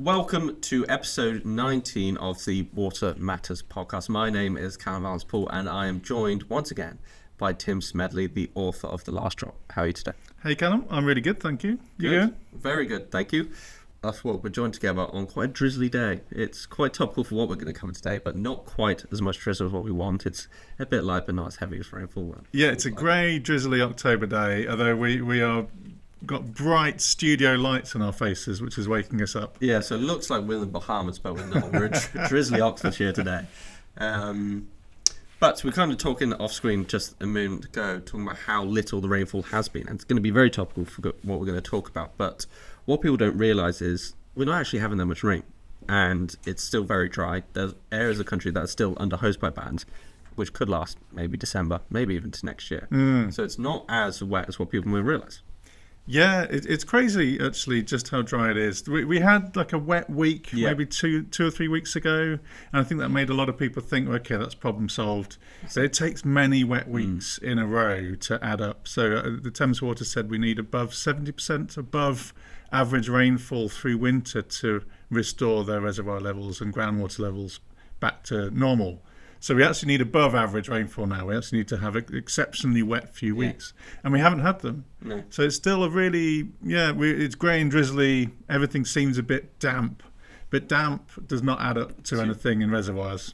welcome to episode 19 of the Water Matters podcast. My name is Callum and I am joined once again by Tim Smedley, the author of The Last Drop. How are you today? Hey Callum, I'm really good, thank you. You good? Very good, thank you. That's what we're joined together on quite a drizzly day. It's quite topical for what we're going to cover today, but not quite as much drizzle as what we want. It's a bit light, but not as heavy as rainfall. Yeah, it's a grey, drizzly October day, although we are got bright studio lights on our faces, which is waking us up. Yeah, so it looks like we're in the Bahamas, but we're not. We're in drizzly Oxfordshire today. But we're kind of talking off screen just a moment ago, talking about how little the rainfall has been. And it's going to be very topical for what we're going to talk about. But what people don't realise is we're not actually having that much rain. And it's still very dry. There's areas of the country that are still under hosepipe bans, which could last maybe December, maybe even to next year. So it's not as wet as what people may realise. Yeah, it's crazy actually just how dry it is. We had like a wet week, maybe two or 3 weeks ago, and I think that made a lot of people think, okay, that's problem solved. So it takes many wet weeks in a row to add up. So the Thames Water said we need above 70% above average rainfall through winter to restore their reservoir levels and groundwater levels back to normal. So we actually need above average rainfall now. We actually need to have an exceptionally wet few weeks. And we haven't had them. No. So it's still a really, it's grey and drizzly. Everything seems a bit damp. But damp does not add up to anything in reservoirs,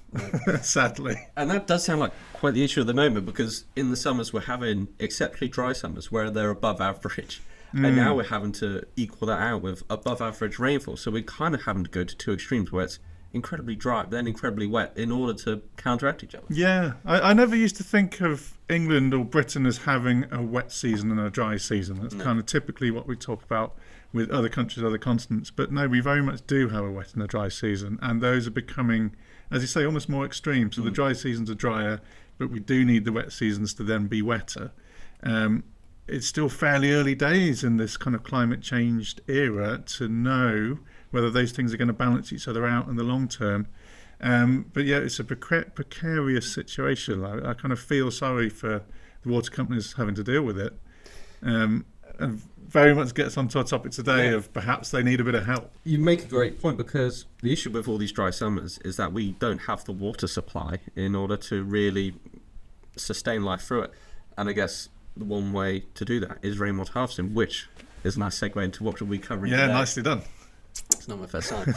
sadly. And that does sound like quite the issue at the moment, because in the summers we're having exceptionally dry summers where they're above average. And now we're having to equal that out with above average rainfall. So we're kind of having to go to two extremes where it's incredibly dry, then incredibly wet, in order to counteract each other. Yeah, I never used to think of England or Britain as having a wet season and a dry season. That's kind of typically what we talk about with other countries, other continents. But no, we very much do have a wet and a dry season, and those are becoming, as you say, almost more extreme. So the dry seasons are drier, but we do need the wet seasons to then be wetter. It's still fairly early days in this kind of climate changed era to know whether those things are going to balance each other out in the long term. But yeah, it's a precarious situation. I kind of feel sorry for the water companies having to deal with it. And very much gets onto our topic today of perhaps they need a bit of help. You make a great point, because the issue with all these dry summers is that we don't have the water supply in order to really sustain life through it. And I guess the one way to do that is rainwater harvesting, which is a nice segue into what we'll be covering today. Nicely done. It's not my first time.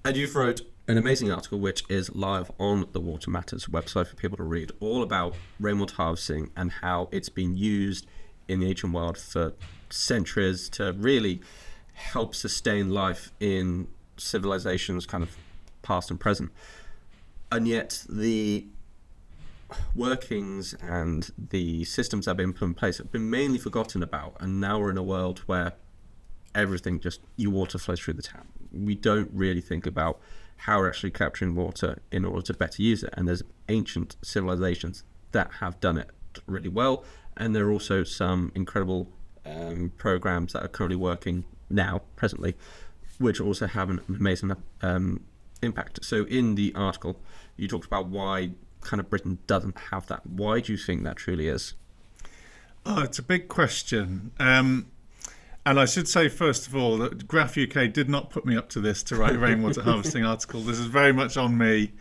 And you've wrote an amazing article which is live on the Water Matters website for people to read, all about rainwater harvesting and how it's been used in the ancient world for centuries to really help sustain life in civilizations kind of past and present. And yet the workings and the systems that have been put in place have been mainly forgotten about, and now we're in a world where everything just, your water flows through the tap. We don't really think about how we're actually capturing water in order to better use it. And there's ancient civilizations that have done it really well. And there are also some incredible programs that are currently working now, presently, which also have an amazing impact. So in the article, you talked about why kind of Britain doesn't have that. Why do you think that truly is? Oh, it's a big question. And I should say, first of all, that Graph UK did not put me up to this to write a rainwater harvesting article. This is very much on me,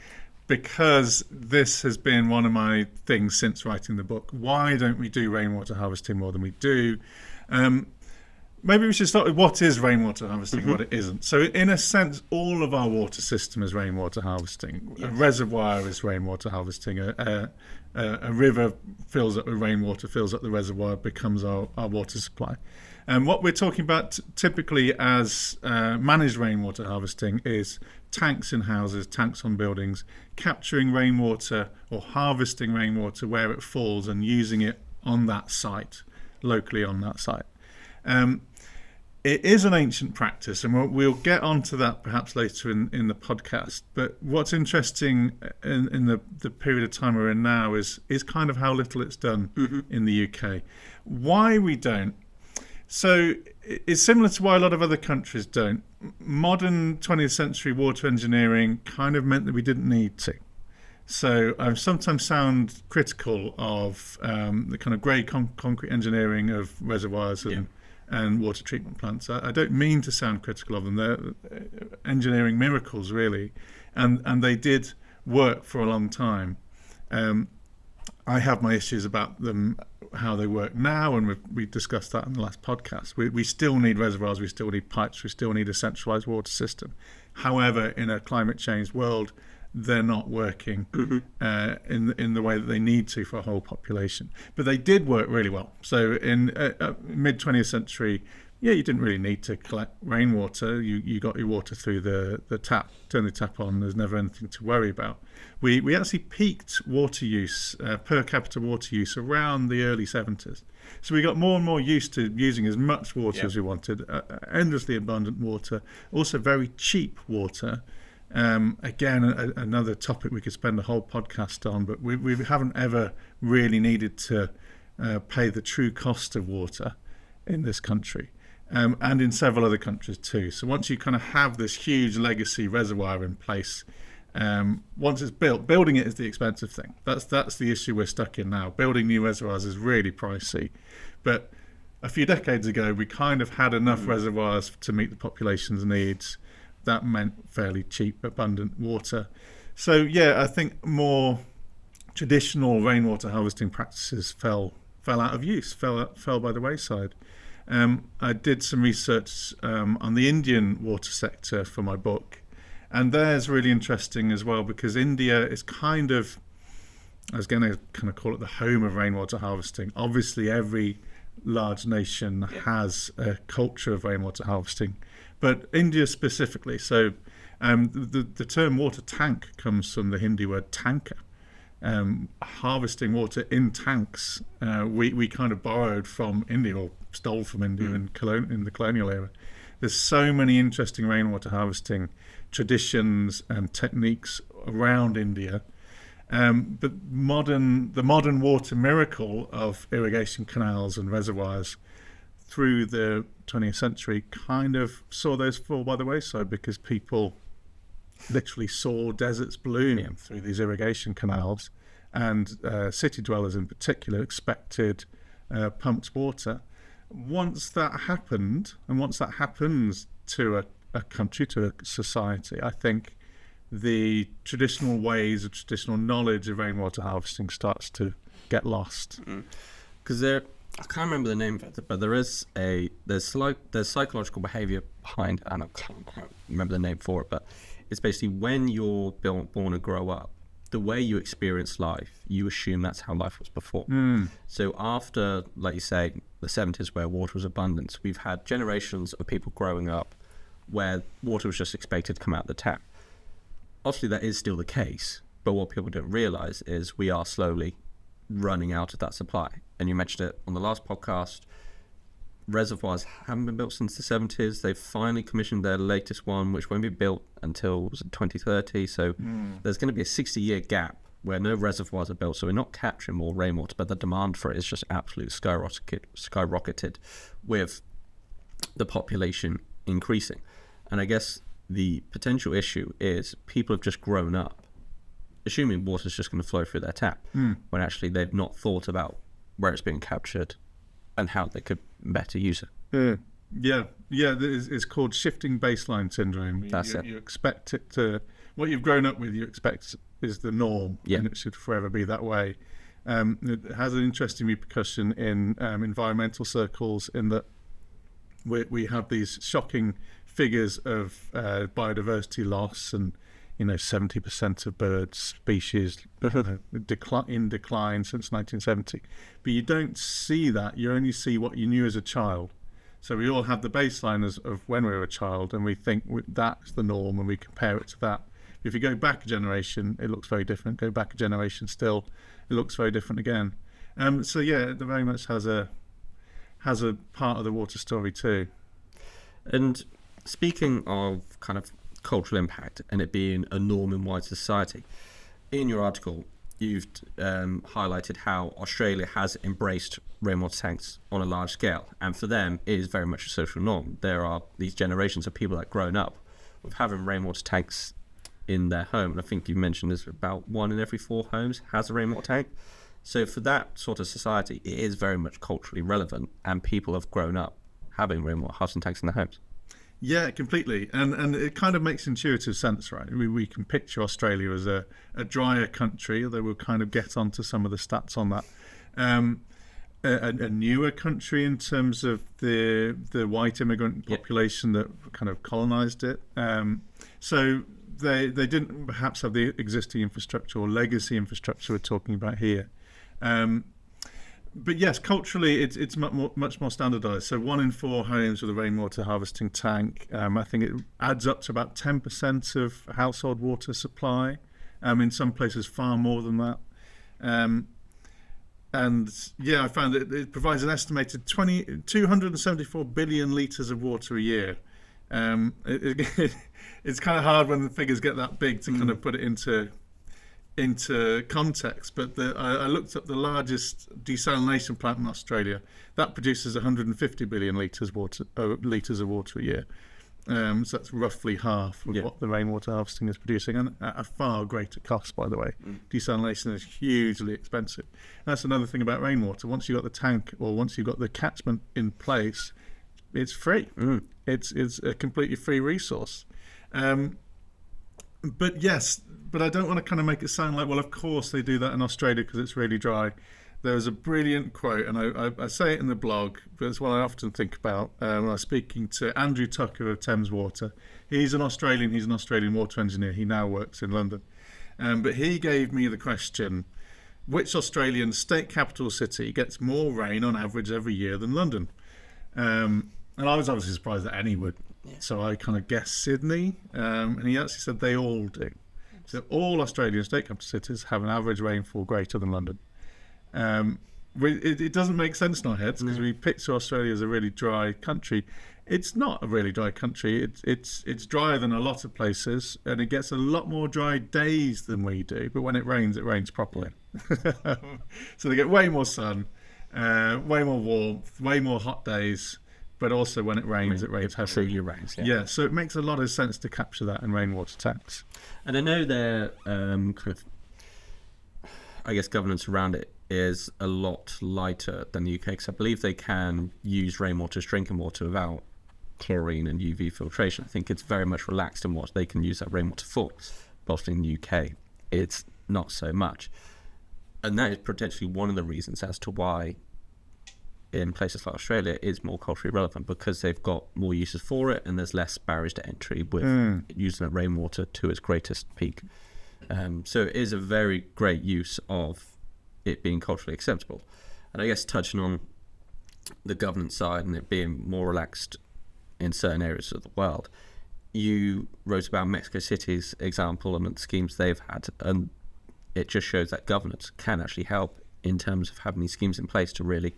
because this has been one of my things since writing the book. Why don't we do rainwater harvesting more than we do? Maybe we should start with what is rainwater harvesting and what it isn't. So in a sense, all of our water system is rainwater harvesting. Yes. A reservoir is rainwater harvesting. A river fills up with rainwater, fills up the reservoir, becomes our water supply. And what we're talking about typically as managed rainwater harvesting is tanks in houses, tanks on buildings, capturing rainwater or harvesting rainwater where it falls and using it on that site, locally on that site. It is an ancient practice, and we'll get onto that perhaps later in the podcast. But what's interesting in the period of time we're in now is kind of how little it's done in the UK. Why we don't. So it's similar to why a lot of other countries don't. Modern 20th century water engineering kind of meant that we didn't need to. So I sometimes sound critical of the kind of grey concrete engineering of reservoirs and water treatment plants. I don't mean to sound critical of them. They're engineering miracles, really, and they did work for a long time. I have my issues about them, how they work now, and we discussed that in the last podcast. We still need reservoirs, we still need pipes, we still need a centralised water system. However, in a climate change world, they're not working in the way that they need to for a whole population. But they did work really well. So in mid-20th century, you didn't really need to collect rainwater. You got your water through the tap, turn the tap on, there's never anything to worry about. We actually peaked water use, per capita water use, around the early 70s. So we got more and more used to using as much water as we wanted, endlessly abundant water, also very cheap water. Again, another topic we could spend a whole podcast on, but we haven't ever really needed to pay the true cost of water in this country, and in several other countries too. So once you kind of have this huge legacy reservoir in place, once it's built, building it is the expensive thing. That's the issue we're stuck in now. Building new reservoirs is really pricey, but a few decades ago we kind of had enough reservoirs to meet the population's needs. That meant fairly cheap, abundant water. So I think more traditional rainwater harvesting practices fell out of use, fell by the wayside. I did some research on the Indian water sector for my book, and there's really interesting as well, because India is kind of, I was going to kind of call it the home of rainwater harvesting. Obviously, every large nation has a culture of rainwater harvesting, but India specifically. So the term water tank comes from the Hindi word tanka. Harvesting water in tanks, we kind of borrowed from India, or stole from India in the colonial era. There's so many interesting rainwater harvesting traditions and techniques around India. But the modern water miracle of irrigation canals and reservoirs through the 20th century kind of saw those fall by the wayside, because people literally saw deserts bloom through these irrigation canals, and city dwellers in particular expected pumped water. Once that happened, and once that happens to a country, to a society, I think the traditional ways, of traditional knowledge of rainwater harvesting starts to get lost. Because I can't remember the name of it, but there's psychological behaviour behind, and I can't quite remember the name for it, but it's basically when you're born and grow up, the way you experience life, you assume that's how life was before. So after, like you say, the 70s, where water was abundant, we've had generations of people growing up where water was just expected to come out the tap. Obviously, that is still the case, but what people don't realise is we are slowly running out of that supply. And you mentioned it on the last podcast, reservoirs haven't been built since the 70s. They've finally commissioned their latest one, which won't be built until 2030. So there's going to be a 60-year gap where no reservoirs are built. So we're not capturing more rainwater, but the demand for it is just absolutely skyrocketed with the population increasing. And I guess the potential issue is people have just grown up assuming water's just going to flow through their tap, when actually they've not thought about where it's being captured and how they could better use it. Yeah, it's called shifting baseline syndrome. That's it. You expect it to, what you've grown up with, you expect is the norm, and it should forever be that way. It has an interesting repercussion in environmental circles, in that we have these shocking figures of biodiversity loss, and 70% of bird species in decline since 1970. But you don't see that. You only see what you knew as a child. So we all have the baseline of when we were a child, and we think that's the norm, and we compare it to that. If you go back a generation, it looks very different. Go back a generation still, it looks very different again. So yeah, it very much has a part of the water story too. And speaking of kind of cultural impact and it being a norm in wide society, in your article you've highlighted how Australia has embraced rainwater tanks on a large scale, and for them it is very much a social norm. There are these generations of people that have grown up with having rainwater tanks in their home, and I think you mentioned there's about 1 in every 4 homes has a rainwater tank. So for that sort of society, it is very much culturally relevant, and people have grown up having rainwater harvesting tanks in their homes. Yeah, completely. And it kind of makes intuitive sense, right? We can picture Australia as a drier country, although we'll kind of get onto some of the stats on that. A newer country in terms of the white immigrant population that kind of colonized it. So they didn't perhaps have the existing infrastructure or legacy infrastructure we're talking about here. But yes, culturally, it's much more standardised. So 1 in 4 homes with a rainwater harvesting tank. I think it adds up to about 10% of household water supply. In some places, far more than that. And yeah, I found it provides an estimated 274 billion litres of water a year. It's kind of hard when the figures get that big to kind of put it into context, but I looked up the largest desalination plant in Australia. That produces 150 billion litres of water a year. So that's roughly half of what the rainwater harvesting is producing, and at a far greater cost, by the way. Desalination is hugely expensive. And that's another thing about rainwater. Once you've got the tank or once you've got the catchment in place, it's free. It's a completely free resource. But I don't want to kind of make it sound like, well, of course they do that in Australia because it's really dry. There was a brilliant quote, and I say it in the blog, but it's what I often think about when I was speaking to Andrew Tucker of Thames Water. He's an Australian water engineer. He now works in London. But he gave me the question, which Australian state capital city gets more rain on average every year than London? And I was obviously surprised that any would. So I kind of guessed Sydney, and he actually said they all do. So all Australian state capital cities have an average rainfall greater than London. It doesn't make sense in our heads because we picture Australia as a really dry country. It's not a really dry country. It's drier than a lot of places, and it gets a lot more dry days than we do. But when it rains properly. So they get way more sun, way more warmth, way more hot days. But also when it rains heavily. Yeah, so it makes a lot of sense to capture that in rainwater tanks. And I know their governance around it is a lot lighter than the UK, because I believe they can use rainwater as drinking water without chlorine and UV filtration. I think it's very much relaxed in what they can use that rainwater for. But in the UK, it's not so much. And that is potentially one of the reasons as to why in places like Australia is more culturally relevant, because they've got more uses for it and there's less barriers to entry with using that rainwater to its greatest peak. So it is a very great use of it being culturally acceptable. And I guess touching on the governance side and it being more relaxed in certain areas of the world, you wrote about Mexico City's example and the schemes they've had, and it just shows that governance can actually help in terms of having these schemes in place to really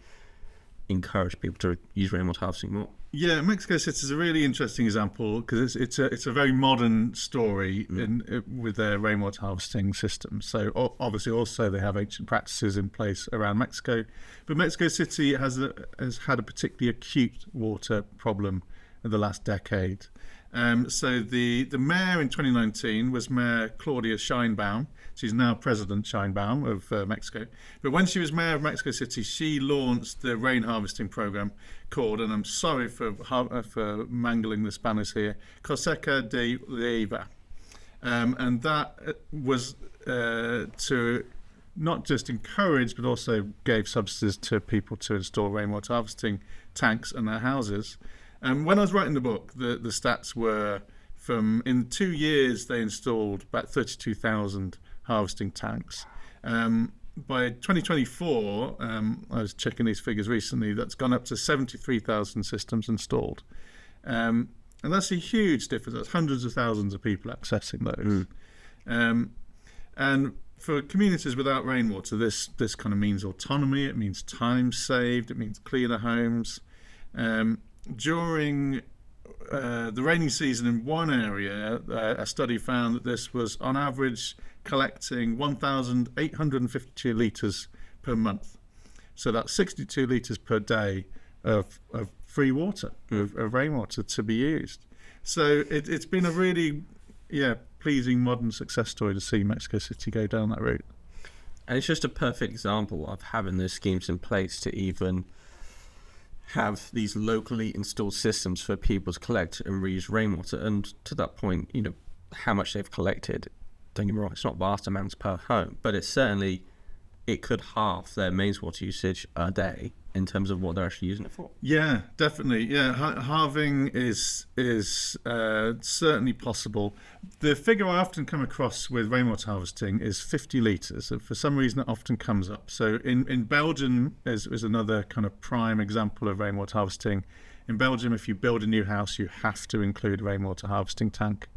encourage people to use rainwater harvesting more. Yeah, Mexico City is a really interesting example because it's a very modern story with their rainwater harvesting system. So obviously also they have ancient practices in place around Mexico, but Mexico City has had a particularly acute water problem in the last decade. So the mayor in 2019 was Mayor Claudia Sheinbaum. She's now President Sheinbaum of Mexico. But when she was mayor of Mexico City, she launched the rain harvesting program called, and I'm sorry for mangling the Spanish here, Cosecha de Leyva. And that was to not just encourage, but also gave subsidies to people to install rainwater harvesting tanks in their houses. When I was writing the book, the stats were in 2 years they installed about 32,000 harvesting tanks. By 2024, I was checking these figures recently, that's gone up to 73,000 systems installed. And that's a huge difference. That's hundreds of thousands of people accessing those. And for communities without rainwater, this kind of means autonomy, it means time saved, it means cleaner homes. During the rainy season in one area, a study found that this was on average collecting 1,852 litres per month. So that's 62 litres per day of free water, of rainwater to be used. So it's been a really pleasing modern success story to see Mexico City go down that route. And it's just a perfect example of having those schemes in place to even have these locally installed systems for people to collect and reuse rainwater. And to that point, how much they've collected, don't get me wrong, it's not vast amounts per home, but it's certainly, it could halve their mains water usage a day in terms of what they're actually using it for. Yeah, definitely. Yeah, halving is certainly possible. The figure I often come across with rainwater harvesting is 50 litres. And for some reason, it often comes up. So in Belgium is another kind of prime example of rainwater harvesting. In Belgium, if you build a new house, you have to include a rainwater harvesting tank.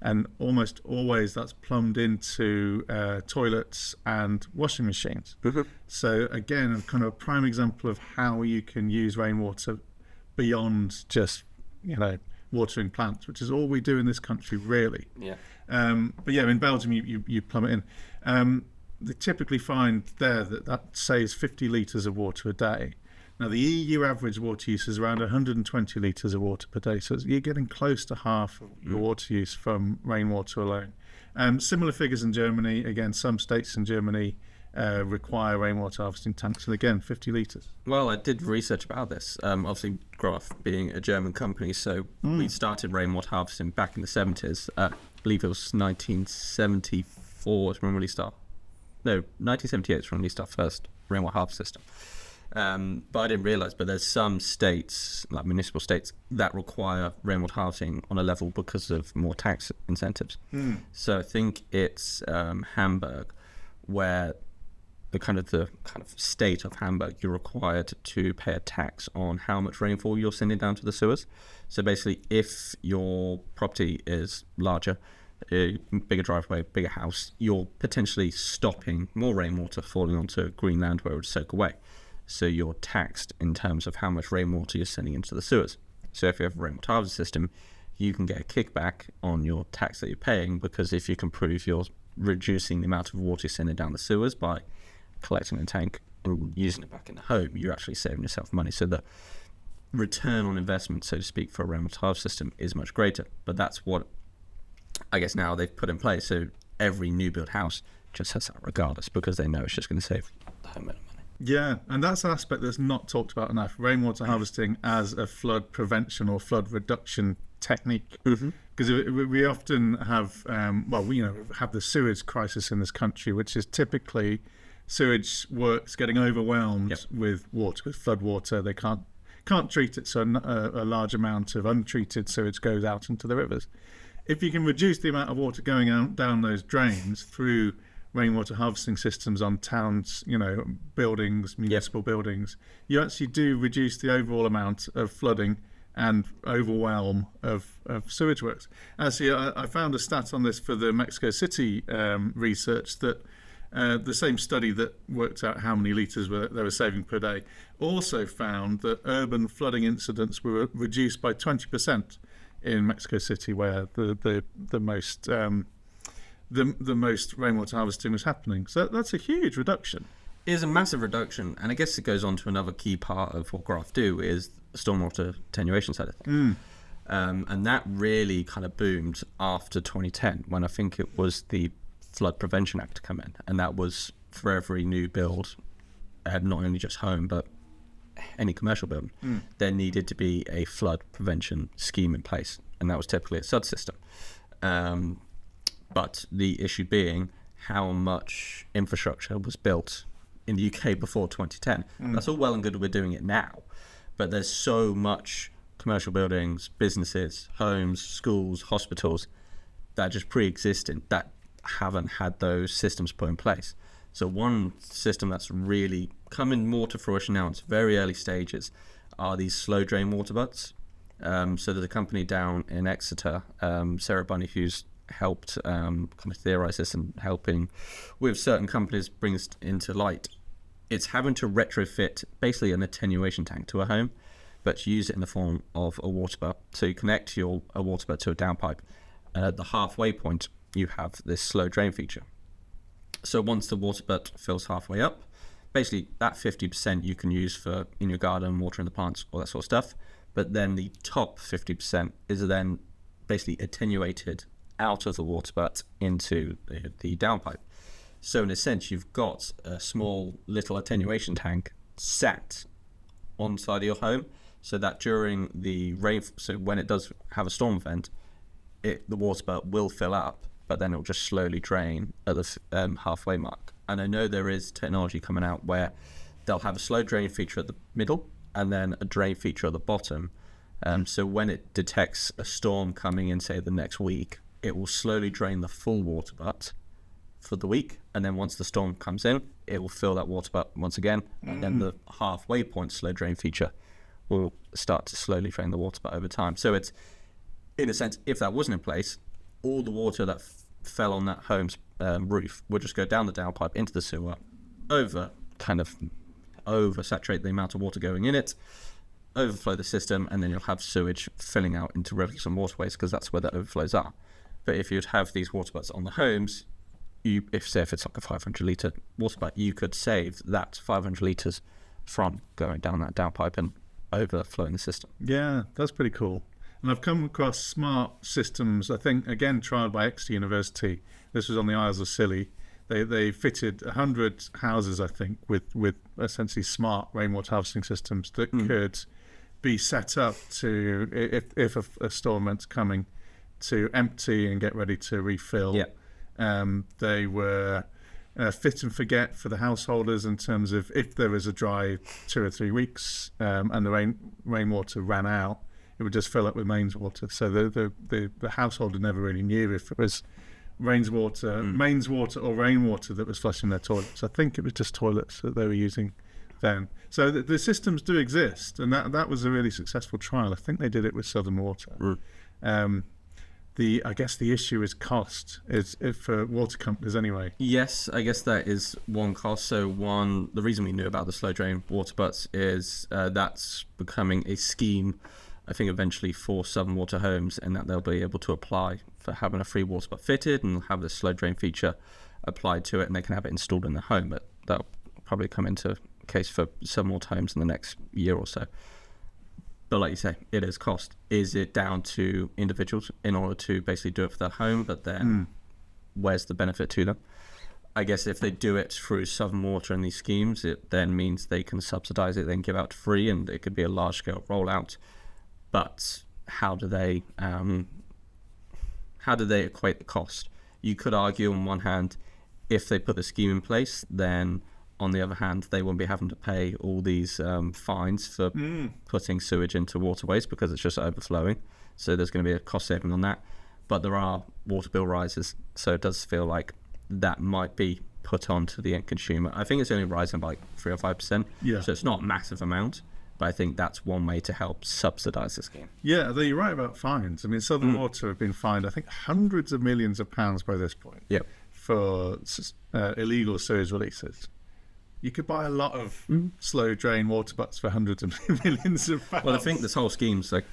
And almost always that's plumbed into toilets and washing machines. Mm-hmm. So again, a kind of a prime example of how you can use rainwater beyond just, watering plants, which is all we do in this country, really. Yeah. But yeah, in Belgium, you plumb it in. They typically find there that saves 50 litres of water a day. Now, the EU average water use is around 120 litres of water per day, so you're getting close to half of your water use from rainwater alone. Similar figures in Germany. Again, some states in Germany require rainwater harvesting tanks, and again, 50 litres. Well, I did research about this. Obviously, Graph being a German company, so we started rainwater harvesting back in the 70s. I believe it was 1974 is when we released our... No, 1978 is when we released our first rainwater harvest system. But I didn't realise, but there's some states, like municipal states, that require rainwater harvesting on a level because of more tax incentives. So I think it's Hamburg, where the kind of state of Hamburg, you're required to pay a tax on how much rainfall you're sending down to the sewers. So basically, if your property is larger, a bigger driveway, bigger house, you're potentially stopping more rainwater falling onto green land where it would soak away. So you're taxed in terms of how much rainwater you're sending into the sewers. So if you have a rainwater harvest system, you can get a kickback on your tax that you're paying, because if you can prove you're reducing the amount of water you're sending down the sewers by collecting a tank and using it back in the home, you're actually saving yourself money. So the return on investment, so to speak, for a rainwater harvest system is much greater. But that's what I guess now they've put in place. So every new build house just has that regardless, because they know it's just going to save the homeowner money. Yeah, and that's an aspect that's not talked about enough. Rainwater harvesting as a flood prevention or flood reduction technique. Because we often have, we have the sewage crisis in this country, which is typically sewage works getting overwhelmed with water, with flood water. They can't treat it, so a large amount of untreated sewage goes out into the rivers. If you can reduce the amount of water going out down those drains through rainwater harvesting systems on towns, buildings, municipal buildings, you actually do reduce the overall amount of flooding and overwhelm of sewage works. Actually, I found a stat on this for the Mexico City research that the same study that worked out how many litres they were saving per day also found that urban flooding incidents were reduced by 20% in Mexico City, where the most rainwater harvesting was happening. So that's a huge reduction. It is a massive reduction, and I guess it goes on to another key part of what Graph do is the stormwater attenuation side of things. And that really kind of boomed after 2010, when I think it was the Flood Prevention Act to come in, and that was for every new build, not only just home, but any commercial building, there needed to be a flood prevention scheme in place, and that was typically a SUD system. But the issue being how much infrastructure was built in the UK before 2010. That's all well and good, we're doing it now, but there's so much commercial buildings, businesses, homes, schools, hospitals that are just pre-existing that haven't had those systems put in place. So one system that's really coming more to fruition now, it's very early stages, are these slow drain water butts. So there's a company down in Exeter, Sarah Bunny, who's helped kind of theorize this and helping with certain companies bring this into light. It's having to retrofit basically an attenuation tank to a home, but use it in the form of a water butt. So you connect a water butt to a downpipe, and at the halfway point you have this slow drain feature. So once the water butt fills halfway up, basically that 50% you can use for in your garden, watering the plants, all that sort of stuff, but then the top 50% is then basically attenuated out of the water butt into the downpipe. So in a sense, you've got a small little attenuation tank sat on side of your home, so that during the rain, so when it does have a storm event, the water butt will fill up, but then it'll just slowly drain at the halfway mark. And I know there is technology coming out where they'll have a slow drain feature at the middle and then a drain feature at the bottom. So when it detects a storm coming in, say, the next week, it will slowly drain the full water butt for the week. And then once the storm comes in, it will fill that water butt once again. And then the halfway point slow drain feature will start to slowly drain the water butt over time. So it's, in a sense, if that wasn't in place, all the water that fell on that home's roof would just go down the downpipe into the sewer, oversaturate the amount of water going in it, overflow the system, and then you'll have sewage filling out into rivers and waterways because that's where the overflows are. But if you'd have these water butts on the homes, if it's like a 500 litre water butt, you could save that 500 litres from going down that downpipe and overflowing the system. Yeah, that's pretty cool. And I've come across smart systems, I think, again, trialled by Exeter University. This was on the Isles of Scilly. They fitted 100 houses, I think, with essentially smart rainwater harvesting systems that could be set up to, if a storm event's coming, to empty and get ready to refill. Yeah. They were fit and forget for the householders in terms of if there was a dry 2 or 3 weeks and the rainwater ran out, it would just fill up with mains water. So the householder never really knew if it was mains water or rainwater that was flushing their toilets. I think it was just toilets that they were using then. So the systems do exist, and that was a really successful trial. I think they did it with Southern Water. I guess the issue is cost, is for water companies anyway. Yes, I guess that is one cost. So the reason we knew about the slow drain water butts is that's becoming a scheme, I think, eventually for Southern Water homes, and that they'll be able to apply for having a free water butt fitted and have the slow drain feature applied to it, and they can have it installed in the home. But that'll probably come into case for Southern Water homes in the next year or so. But like you say, it is cost. Is it down to individuals in order to basically do it for their home? But then where's the benefit to them? I guess if they do it through Southern Water and these schemes, it then means they can subsidise it, then give out free, and it could be a large-scale rollout. But how do they equate the cost? You could argue on one hand, if they put the scheme in place, then on the other hand, they won't be having to pay all these fines for putting sewage into waterways because it's just overflowing. So there's going to be a cost saving on that. But there are water bill rises, so it does feel like that might be put on to the end consumer. I think it's only rising by 3 or 5%. Yeah. So it's not a massive amount. But I think that's one way to help subsidise the scheme. Yeah, you're right about fines. I mean, Southern Water have been fined, I think, hundreds of millions of pounds by this point for illegal sewage releases. You could buy a lot of slow drain water butts for hundreds of millions of pounds. Well, I think this whole scheme's like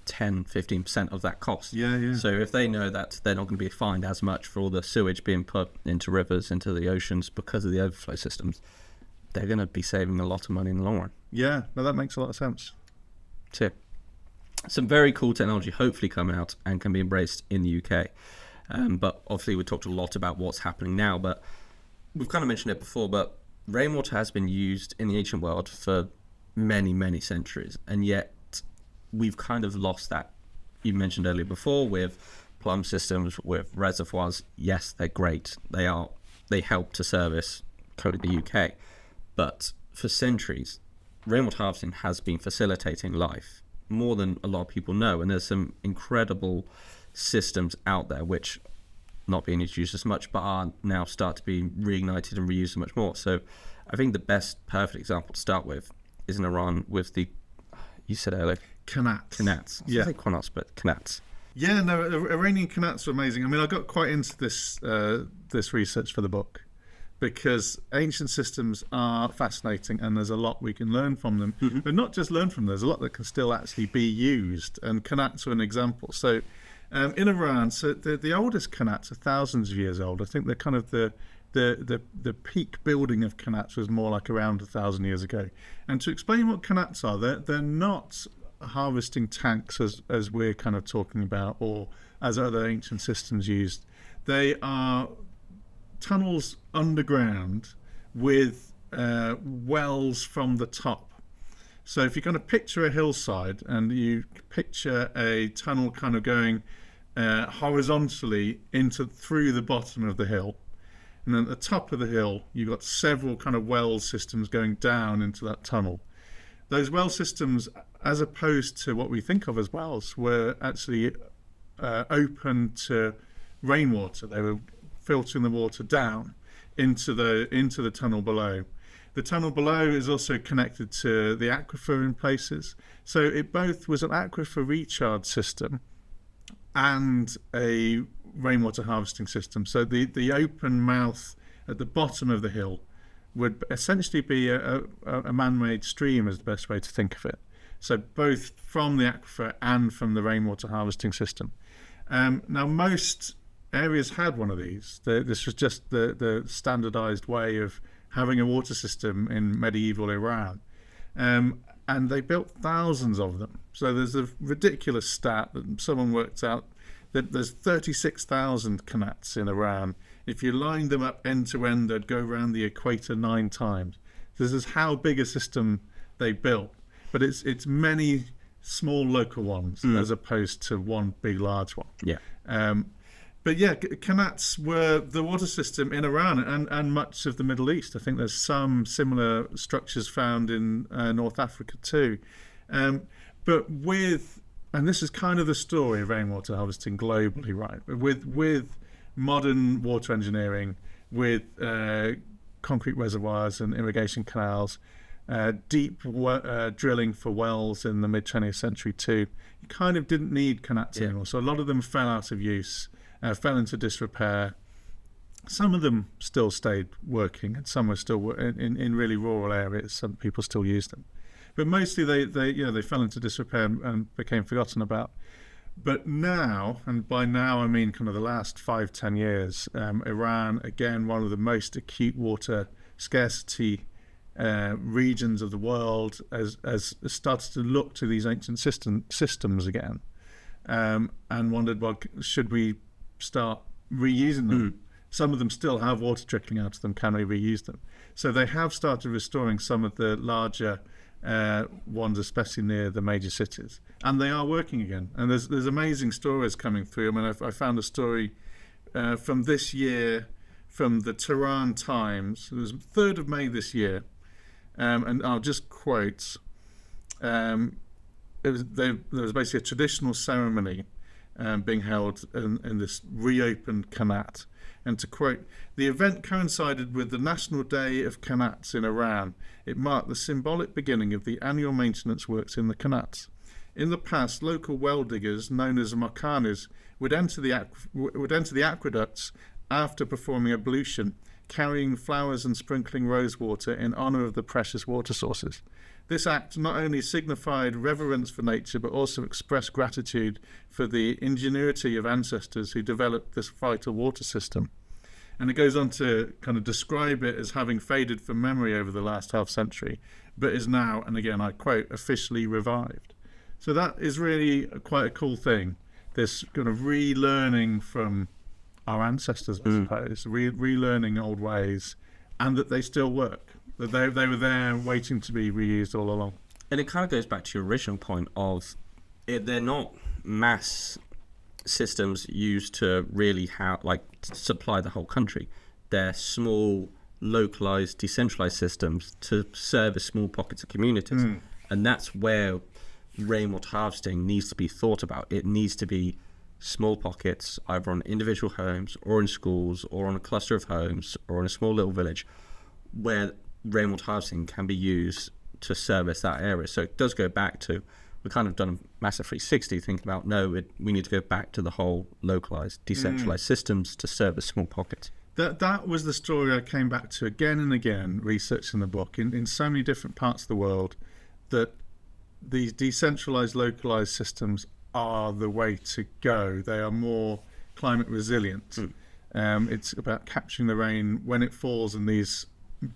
10, 15% of that cost. Yeah. So if they know that they're not going to be fined as much for all the sewage being put into rivers, into the oceans because of the overflow systems, they're going to be saving a lot of money in the long run. Yeah, no, that makes a lot of sense. So, some very cool technology hopefully coming out and can be embraced in the UK. But obviously we talked a lot about what's happening now, but we've kind of mentioned it before, but rainwater has been used in the ancient world for many, many centuries, and yet we've kind of lost that. You mentioned earlier before with plumb systems, with reservoirs. Yes, they're great. They help to service coding the UK. But for centuries, rainwater harvesting has been facilitating life more than a lot of people know, and there's some incredible systems out there which not being used as much but are now start to be reignited and reused much more. So I think the best perfect example to start with is in Iran with the, you said earlier, qanats. Yeah, I think qanats, but qanats. Yeah, no, Iranian qanats are amazing. I mean, I got quite into this research for the book because ancient systems are fascinating and there's a lot we can learn from them. But not just learn from them, there's a lot that can still actually be used, and qanats are an example. So in Iran, so the oldest qanats are thousands of years old. I think they're kind of the peak building of qanats was more like around 1,000 years ago. And to explain what qanats are, they're not harvesting tanks as we're kind of talking about, or as other ancient systems used. They are tunnels underground with wells from the top. So if you're going to picture a hillside and you picture a tunnel kind of going horizontally through the bottom of the hill, and then at the top of the hill you've got several kind of well systems going down into that tunnel. Those well systems, as opposed to what we think of as wells, were actually open to rainwater. They were filtering the water down into the tunnel below. The tunnel below is also connected to the aquifer in places. So it both was an aquifer recharge system and a rainwater harvesting system. So the open mouth at the bottom of the hill would essentially be a man-made stream, is the best way to think of it. So both from the aquifer and from the rainwater harvesting system. Now most areas had one of these. This was just the standardized way of having a water system in medieval Iran. And they built thousands of them. So there's a ridiculous stat that someone worked out that there's 36,000 qanats in Iran. If you lined them up end to end, they'd go around the equator 9 times. This is how big a system they built. But it's many small local ones as opposed to one big large one. Yeah. But yeah, qanats were the water system in Iran and much of the Middle East. I think there's some similar structures found in North Africa too. But and this is kind of the story of rainwater harvesting globally, right? But with modern water engineering, with concrete reservoirs and irrigation canals, deep drilling for wells in the mid-20th century too, you kind of didn't need qanats anymore. So a lot of them fell out of use. Fell into disrepair. Some of them still stayed working, and some were still in really rural areas. Some people still use them, but mostly they fell into disrepair and became forgotten about. But now, and by now I mean kind of the last 5-10 years, Iran, again one of the most acute water scarcity regions of the world, has started to look to these ancient systems again, and wondered, well, should we start reusing them? Some of them still have water trickling out of them. Can we reuse them? So they have started restoring some of the larger ones, especially near the major cities, and they are working again. And there's amazing stories coming through. I mean, I found a story from this year from the Tehran Times. It was 3rd of May this year, and I'll just quote. There was basically a traditional ceremony being held in this reopened qanat. And to quote, the event coincided with the National Day of Qanats in Iran. It marked the symbolic beginning of the annual maintenance works in the qanats. In the past, local well diggers, known as makanis, would enter the aqueducts after performing ablution, carrying flowers and sprinkling rosewater in honour of the precious water sources. This act not only signified reverence for nature, but also expressed gratitude for the ingenuity of ancestors who developed this vital water system. And it goes on to kind of describe it as having faded from memory over the last half century, but is now, and again I quote, officially revived. So that is really quite a cool thing, this kind of relearning from our ancestors, I suppose, relearning old ways, and that they still work. That they were there waiting to be reused all along. And it kind of goes back to your original point of they're not mass systems used to really supply the whole country. They're small, localized, decentralized systems to service small pockets of communities. And that's where rainwater harvesting needs to be thought about. It needs to be small pockets, either on individual homes or in schools or on a cluster of homes or in a small little village, where rainwater harvesting can be used to service that area. So it does go back to, we've kind of done a massive 360 thinking about, we need to go back to the whole localized, decentralized systems to service small pockets. That was the story I came back to again and again, researching the book, in so many different parts of the world, that these decentralized, localized systems are the way to go. They are more climate resilient. It's about capturing the rain when it falls in these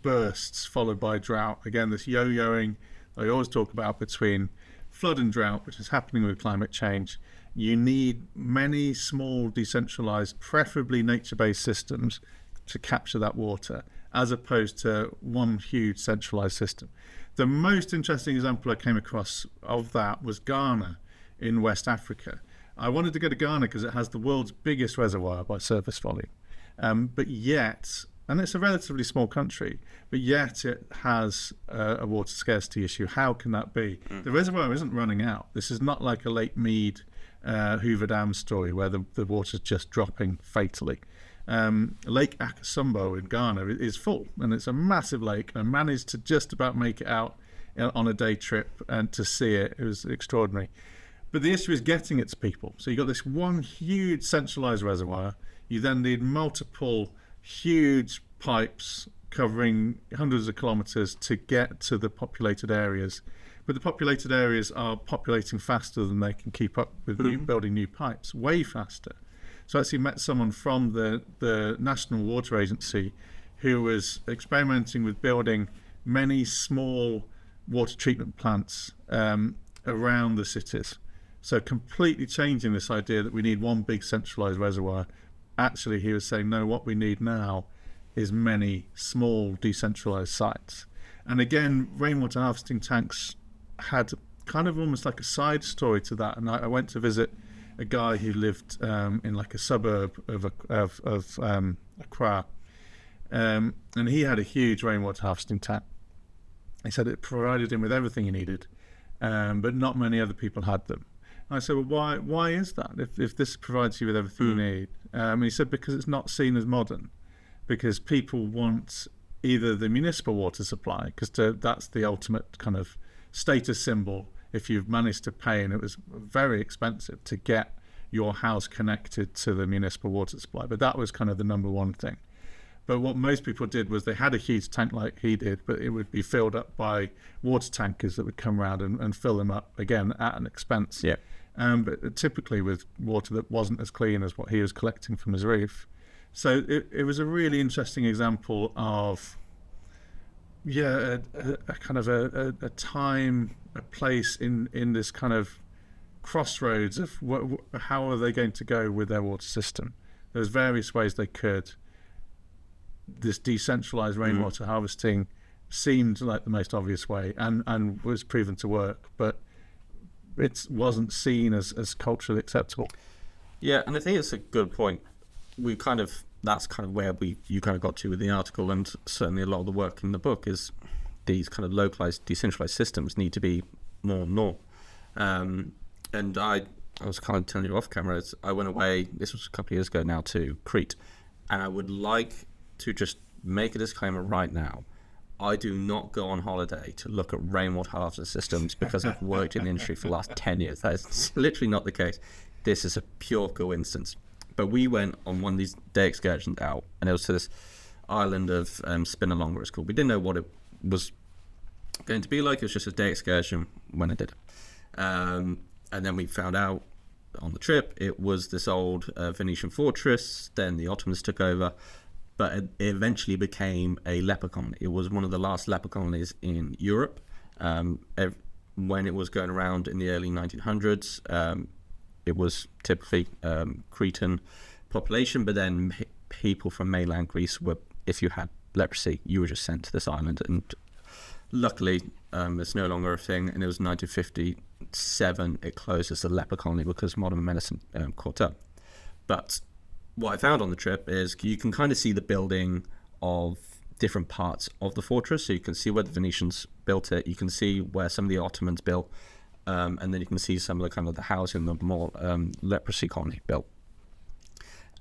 bursts followed by drought. Again, this yo-yoing I always talk about between flood and drought, which is happening with climate change. You need many small, decentralized, preferably nature-based systems to capture that water as opposed to one huge centralized system. The most interesting example I came across of that was Ghana in West Africa. I wanted to go to Ghana because it has the world's biggest reservoir by surface volume, but yet, and it's a relatively small country, but yet it has a water scarcity issue. How can that be? The reservoir isn't running out. This is not like a Lake Mead, Hoover Dam story where the water's just dropping fatally. Lake Akosombo in Ghana is full, and it's a massive lake. I managed to just about make it out on a day trip and to see it. It was extraordinary. But the issue is getting it to people. So you've got this one huge centralized reservoir. You then need multiple huge pipes covering hundreds of kilometers to get to the populated areas. But the populated areas are populating faster than they can keep up with building new pipes, way faster. So I actually met someone from the National Water Agency who was experimenting with building many small water treatment plants around the cities. So completely changing this idea that we need one big centralized reservoir. Actually, he was saying, no, what we need now is many small decentralized sites. And again, rainwater harvesting tanks had kind of almost like a side story to that. And I went to visit a guy who lived in like a suburb of Accra, and he had a huge rainwater harvesting tank. He said it provided him with everything he needed, but not many other people had them. And I said, well, why is that? If this provides you with everything you need, and he said because it's not seen as modern, because people want either the municipal water supply, because that's the ultimate kind of status symbol. If you've managed to pay, and it was very expensive to get your house connected to the municipal water supply, but that was kind of the number one thing. But what most people did was they had a huge tank like he did, but it would be filled up by water tankers that would come around and fill them up, again, at an expense. Yeah. But typically with water that wasn't as clean as what he was collecting from his roof. So it was a really interesting example of, a kind of a time, a place in this kind of crossroads of how are they going to go with their water system. There's various ways they could. This decentralized rainwater harvesting seemed like the most obvious way and was proven to work, but it wasn't seen as culturally acceptable. Yeah, and I think it's a good point. That's kind of where you kind of got to with the article, and certainly a lot of the work in the book is these kind of localized, decentralized systems need to be more normal. And I was kind of telling you off camera, I went away, this was a couple of years ago now, to Crete, and I would like to just make a disclaimer right now. I do not go on holiday to look at rainwater harvesting systems because I've worked in the industry for the last 10 years. That is literally not the case. This is a pure coincidence. But we went on one of these day excursions out, and it was to this island of Spinalonga, it's called. We didn't know what it was going to be like. It was just a day excursion when I did it. And then we found out on the trip it was this old Venetian fortress. Then the Ottomans took over. But it eventually became a leper colony. It was one of the last leper colonies in Europe. When it was going around in the early 1900s, it was typically Cretan population, but then people from mainland Greece were, if you had leprosy, you were just sent to this island. And luckily, it's no longer a thing. And it was 1957, it closed as a leper colony because modern medicine caught up. But what I found on the trip is you can kind of see the building of different parts of the fortress. So you can see where the Venetians built it. You can see where some of the Ottomans built. And then you can see some of the kind of the housing, the more leprosy colony built.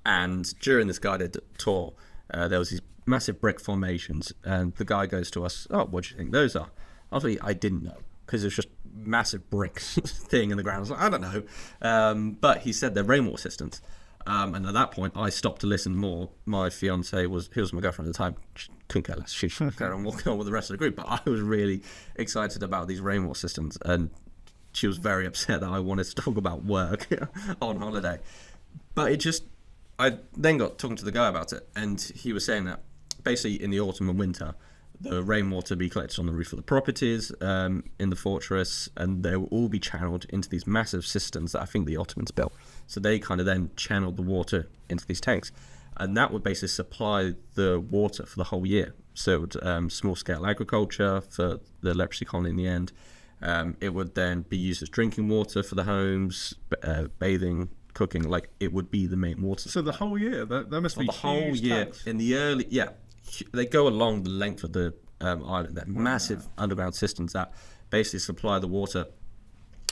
And during this guided tour, there was these massive brick formations. And the guy goes to us, "Oh, what do you think those are?" Obviously, I didn't know because it was just massive bricks thing in the ground. I was like, I don't know. But he said they're rainwater systems. And at that point, I stopped to listen more. My fiance was my girlfriend at the time. She couldn't care less. She carried on walking on with the rest of the group. But I was really excited about these rainwater systems. And she was very upset that I wanted to talk about work on holiday. But I then got talking to the guy about it. And he was saying that basically in the autumn and winter, the rainwater be collected on the roof of the properties in the fortress, and they will all be channeled into these massive cisterns that I think the Ottomans built. So they kind of then channeled the water into these tanks. and that would basically supply the water for the whole year. So it would small-scale agriculture for the leprosy colony in the end. It would then be used as drinking water for the homes, bathing, cooking. Like, it would be the main water. So the whole year, that must be the whole huge year tanks. in the early, they go along the length of the island. They're massive underground cisterns that basically supply the water.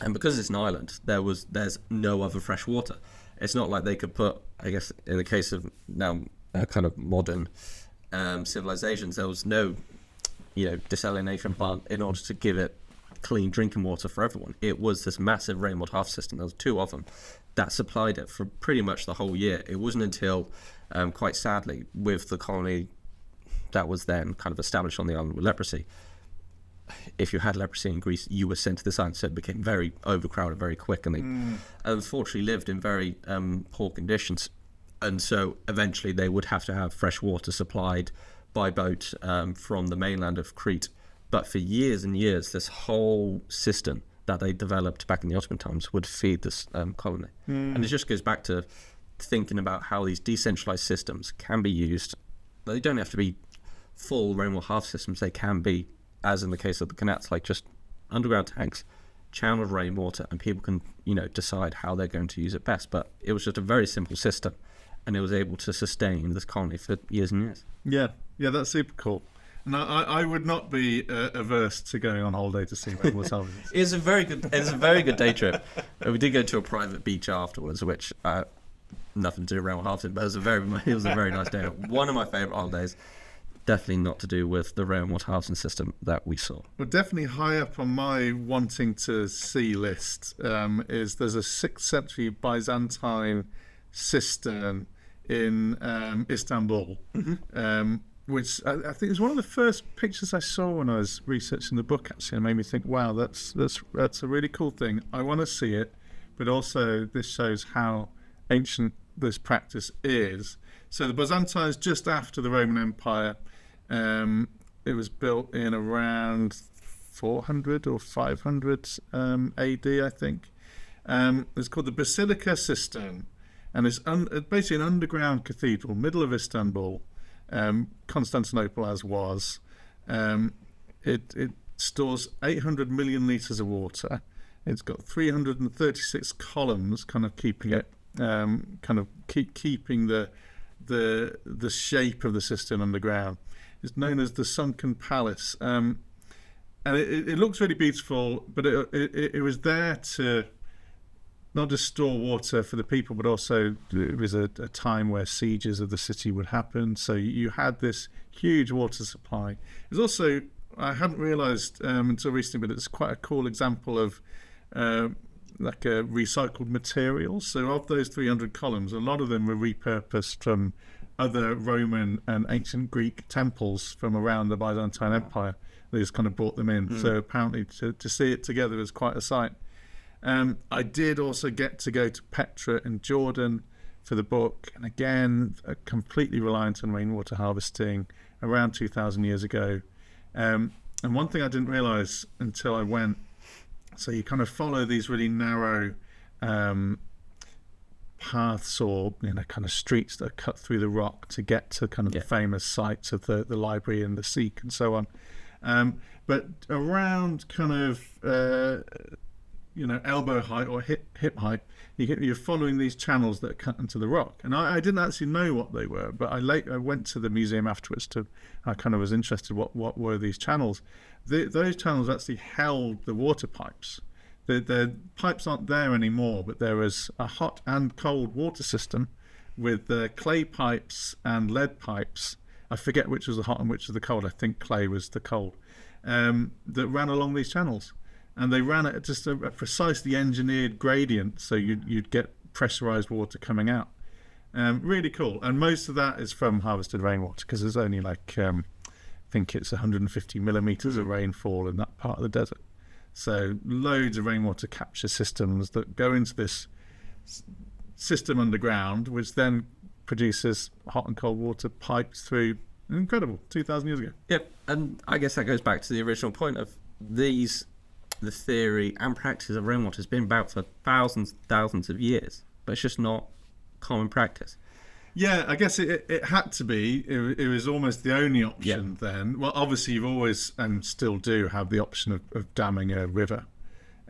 And because it's an island, there's no other fresh water. It's not like they could put, I guess, in the case of now kind of modern civilizations, there was no, desalination plant in order to give it clean drinking water for everyone. It was this massive rainwater harvest system. There was 2 of them that supplied it for pretty much the whole year. It wasn't until, quite sadly, with the colony that was then kind of established on the island with leprosy, if you had leprosy in Greece, you were sent to this island, so it became very overcrowded very quick, and they unfortunately lived in very poor conditions. And so eventually they would have to have fresh water supplied by boat from the mainland of Crete. But for years and years, this whole system that they developed back in the Ottoman times would feed this colony. And it just goes back to thinking about how these decentralized systems can be used. They don't have to be full rainwater harvest systems. They can be, as in the case of the qanats, like just underground tanks, channeled rainwater, and people can, decide how they're going to use it best. But it was just a very simple system, and it was able to sustain this colony for years and years. Yeah, that's super cool. And I would not be averse to going on holiday to see rainwater harvesting. It's a very good day trip. We did go to a private beach afterwards, which nothing to do with rainwater harvesting, but it was a very nice day. One of my favourite holidays. Definitely not to do with the rainwater harvesting system that we saw. Well, definitely high up on my wanting to see list is there's a 6th century Byzantine cistern in Istanbul, which I think is one of the first pictures I saw when I was researching the book, actually, and made me think, wow, that's a really cool thing. I want to see it, but also this shows how ancient this practice is. So the Byzantines, just after the Roman Empire, it was built in around 400 or 500 AD, I think. It's called the Basilica Cistern, and it's basically an underground cathedral, middle of Istanbul, Constantinople as was. It stores 800 million litres of water. It's got 336 columns, kind of keeping it, keeping the shape of the cistern underground. It's known as the Sunken Palace, and it looks really beautiful, but it was there to not just store water for the people, but also it was a time where sieges of the city would happen, so you had this huge water supply. It's also, I hadn't realised until recently, but it's quite a cool example of like a recycled materials. So of those 300 columns, a lot of them were repurposed from other Roman and ancient Greek temples from around the Byzantine Empire. They just kind of brought them in. So apparently to see it together was quite a sight. I did also get to go to Petra in Jordan for the book, and again, completely reliant on rainwater harvesting around 2,000 years ago. And one thing I didn't realise until I went, so you kind of follow these really narrow paths or kind of streets that are cut through the rock to get to kind of the famous sites of the library and the Sikh and so on. But around kind of elbow height or hip height, you're following these channels that are cut into the rock. And I didn't actually know what they were, but I went to the museum afterwards I kind of was interested what were these channels. Those channels actually held the water pipes. The pipes aren't there anymore, but there was a hot and cold water system with clay pipes and lead pipes. I forget which was the hot and which was the cold. I think clay was the cold, that ran along these channels. And they ran at just a precisely engineered gradient, so you'd get pressurized water coming out. Really cool. And most of that is from harvested rainwater, because there's only I think it's 150 millimeters of rainfall in that part of the desert. So loads of rainwater capture systems that go into this system underground, which then produces hot and cold water piped through. Incredible, 2,000 years ago. Yep, and I guess that goes back to the original point of the theory and practice of rainwater has been about for thousands of years, but it's just not common practice. Yeah, I guess it had to be. It was almost the only option then. Well, obviously you've always and still do have the option of damming a river.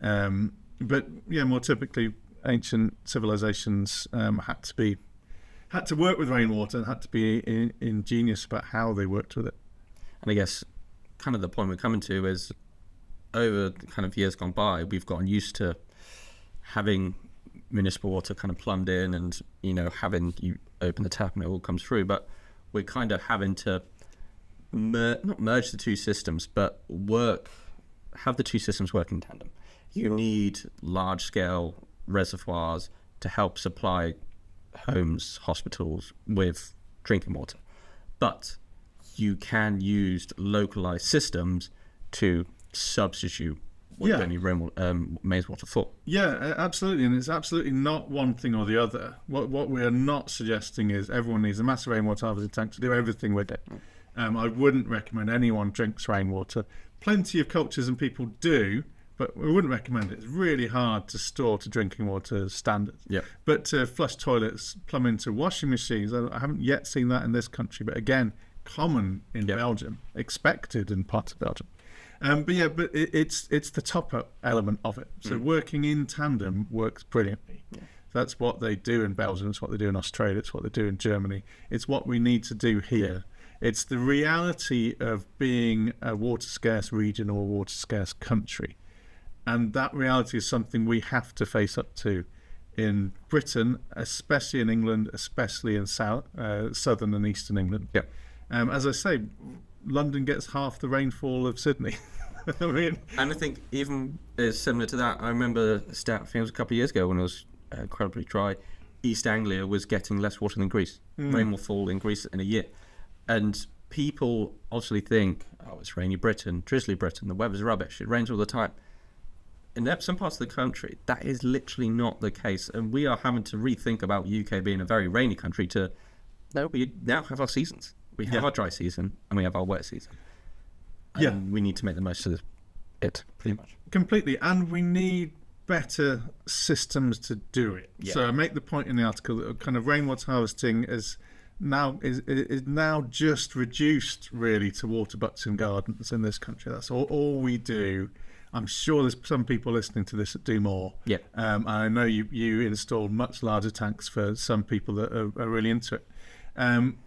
But yeah, more typically, ancient civilizations had to work with rainwater and had to be ingenious about how they worked with it. And I guess kind of the point we're coming to is over kind of years gone by, we've gotten used to having municipal water kind of plumbed in and, having you open the tap and it all comes through. But we're kind of having to not merge the two systems, but have the two systems work in tandem. You need large-scale reservoirs to help supply homes, hospitals with drinking water. But you can use localized systems to substitute what you don't need maize water for. Yeah, absolutely, and it's absolutely not one thing or the other. What we are not suggesting is everyone needs a massive rainwater harvesting tank to do everything with it. I wouldn't recommend anyone drinks rainwater. Plenty of cultures and people do, but we wouldn't recommend it. It's really hard to store to drinking water standards. Yep. But to flush toilets, plumb into washing machines, I haven't yet seen that in this country, but again, common in Belgium, expected in parts of Belgium. But it's the top-up element of it. So working in tandem works brilliantly. Yeah. That's what they do in Belgium. It's what they do in Australia. It's what they do in Germany. It's what we need to do here. Yeah. It's the reality of being a water-scarce region or a water-scarce country. And that reality is something we have to face up to in Britain, especially in England, especially in southern and eastern England. Yeah. As I say, London gets half the rainfall of Sydney. And I think even similar to that, I remember a stat, I think it was a couple of years ago when it was incredibly dry, East Anglia was getting less water than Greece. Rain will fall in Greece in a year. And people obviously think, it's rainy Britain, drizzly Britain, the weather's rubbish, it rains all the time. In some parts of the country, that is literally not the case. And we are having to rethink about UK being a very rainy country we now have our seasons. We have our dry season and we have our wet season. And we need to make the most of it, pretty much. Completely. And we need better systems to do it. Yeah. So I make the point in the article that kind of rainwater harvesting is now just reduced really to water butts in gardens in this country. That's all we do. I'm sure there's some people listening to this that do more. Yeah. I know you install much larger tanks for some people that are really into it.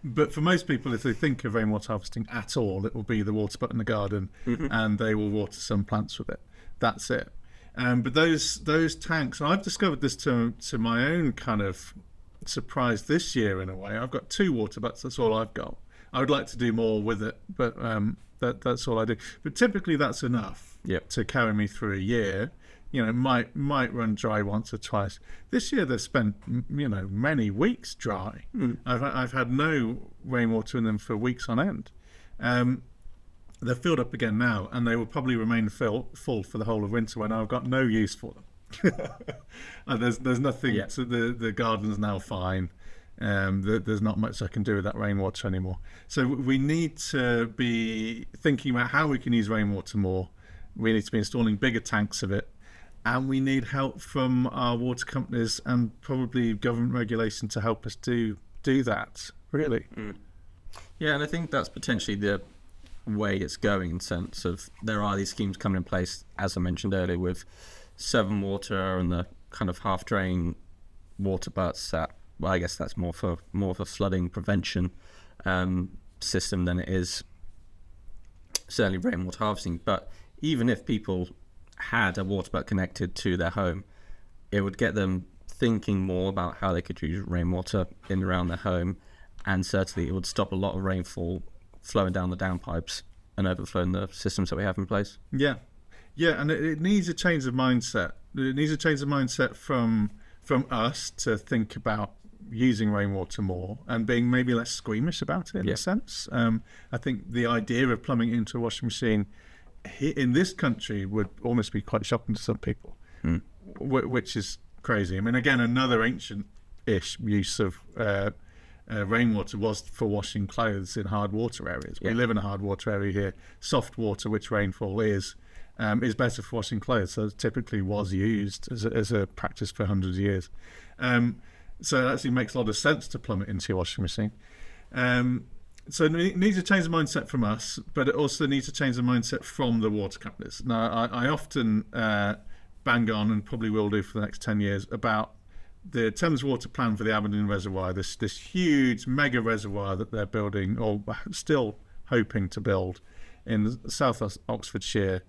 But for most people, if they think of rainwater harvesting at all, it will be the water butt in the garden, and they will water some plants with it. That's it. But those tanks, and I've discovered this to my own kind of surprise this year in a way. I've got 2 water butts. That's all I've got. I would like to do more with it, but that's all I do. But typically that's enough to carry me through a year. Might run dry once or twice. This year they've spent many weeks dry. I've had no rainwater in them for weeks on end. They're filled up again now, and they will probably remain full for the whole of winter when I've got no use for them. There's nothing. So the garden's now fine. There's not much I can do with that rainwater anymore. So we need to be thinking about how we can use rainwater more. We need to be installing bigger tanks of it. And we need help from our water companies and probably government regulation to help us do that, really. Yeah, and I think that's potentially the way it's going, in the sense of there are these schemes coming in place, as I mentioned earlier, with Severn Water and the kind of half-drain water butts that, well, I guess that's more of a flooding prevention system than it is certainly rainwater harvesting. But even if people had a water butt connected to their home, it would get them thinking more about how they could use rainwater in and around their home, and certainly it would stop a lot of rainfall flowing down the downpipes and overflowing the systems that we have in place. Yeah, and it needs a change of mindset. It needs a change of mindset from us to think about using rainwater more and being maybe less squeamish about it in a sense. I think the idea of plumbing into a washing machine in this country would almost be quite shocking to some people, which is crazy. I mean, again, another ancient-ish use of rainwater was for washing clothes in hard water areas. We live in a hard water area here. Soft water, which rainfall is better for washing clothes. So it typically was used as a practice for hundreds of years. So it actually makes a lot of sense to plumb it into your washing machine. So it needs to change the mindset from us, but it also needs to change the mindset from the water companies. Now, I often bang on, and probably will do for the next 10 years, about the Thames Water Plan for the Aberdeen Reservoir, this huge mega reservoir that they're building, or still hoping to build, in South Oxfordshire.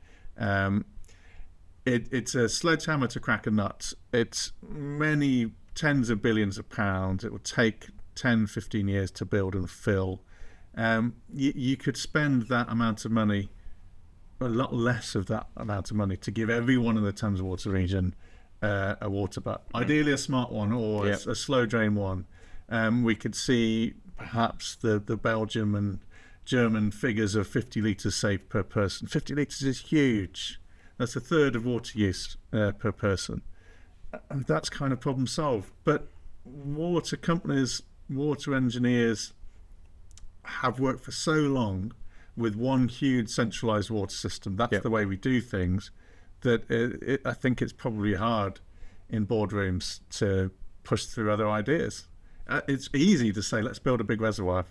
It's a sledgehammer to crack a nut. It's many tens of billions of pounds. It will take 10, 15 years to build and fill. You could spend that amount of money, a lot less of that amount of money, to give everyone in the Thames Water region a water butt. Ideally a smart one, or a slow drain one. We could see perhaps the Belgium and German figures of 50 litres saved per person. 50 litres is huge. That's a third of water use per person. And that's kind of problem solved. But water companies, water engineers have worked for so long with one huge centralised water system. That's the way we do things, that I think it's probably hard in boardrooms to push through other ideas. It's easy to say, let's build a big reservoir.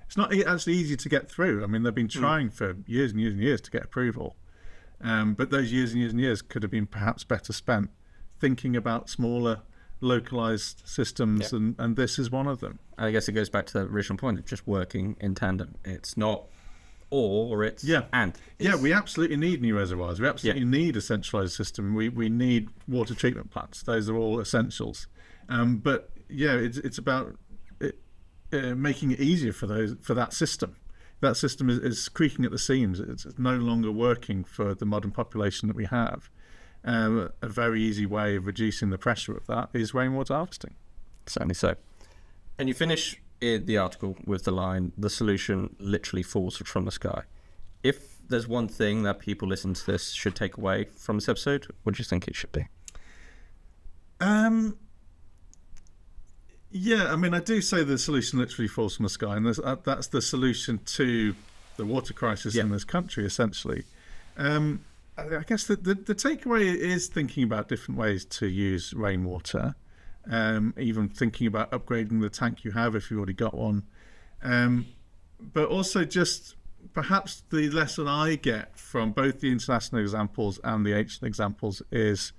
It's not actually easy to get through. I mean, they've been trying for years and years and years to get approval. But those years and years and years could have been perhaps better spent thinking about smaller, localised systems, and this is one of them. I guess it goes back to the original point of just working in tandem. It's not or, it's and. Yeah, we absolutely need new reservoirs. We absolutely need a centralised system. We need water treatment plants. Those are all essentials. But it's about making it easier for that system. That system is creaking at the seams. It's no longer working for the modern population that we have. A very easy way of reducing the pressure of that is rainwater harvesting. Certainly so. And you finish the article with the line, "The solution literally falls from the sky." If there's one thing that people listening to this should take away from this episode, what do you think it should be? Yeah, I mean, I do say the solution literally falls from the sky, and that's the solution to the water crisis in this country, essentially. I guess the takeaway is thinking about different ways to use rainwater, even thinking about upgrading the tank you have if you've already got one. But also just perhaps the lesson I get from both the international examples and the ancient examples is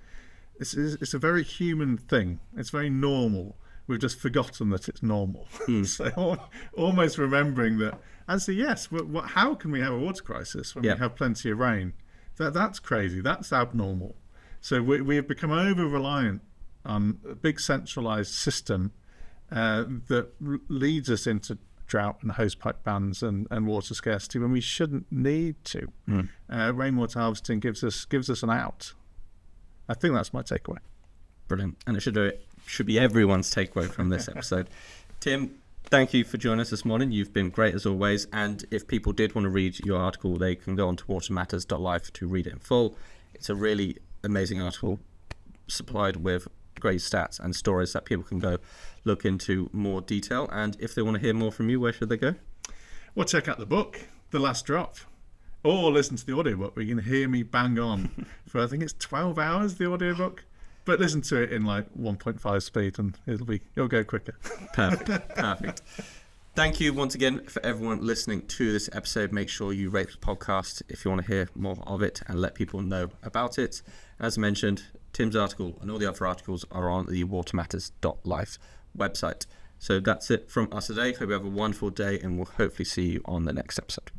it's a very human thing. It's very normal. We've just forgotten that it's normal. So almost remembering that, actually, yes, how can we have a water crisis when we have plenty of rain? That's crazy. That's abnormal. So we have become over-reliant on a big centralised system that leads us into drought and hosepipe bans and water scarcity when we shouldn't need to. Rainwater harvesting gives us an out. I think that's my takeaway. Brilliant. And it should be everyone's takeaway from this episode. Tim, thank you for joining us this morning. You've been great as always. And if people did want to read your article, they can go on to watermatters.life to read it in full. It's a really amazing article supplied with great stats and stories that people can go look into more detail. And if they want to hear more from you, where should they go? Well, check out the book, The Last Drop, or listen to the audiobook where you can hear me bang on for, I think it's 12 hours, the audiobook. But listen to it in like 1.5 speed and you'll go quicker. Perfect. Thank you once again for everyone listening to this episode. Make sure you rate the podcast if you want to hear more of it and let people know about it. As mentioned, Tim's article and all the other articles are on the watermatters.life website. So that's it from us today. Hope you have a wonderful day and we'll hopefully see you on the next episode.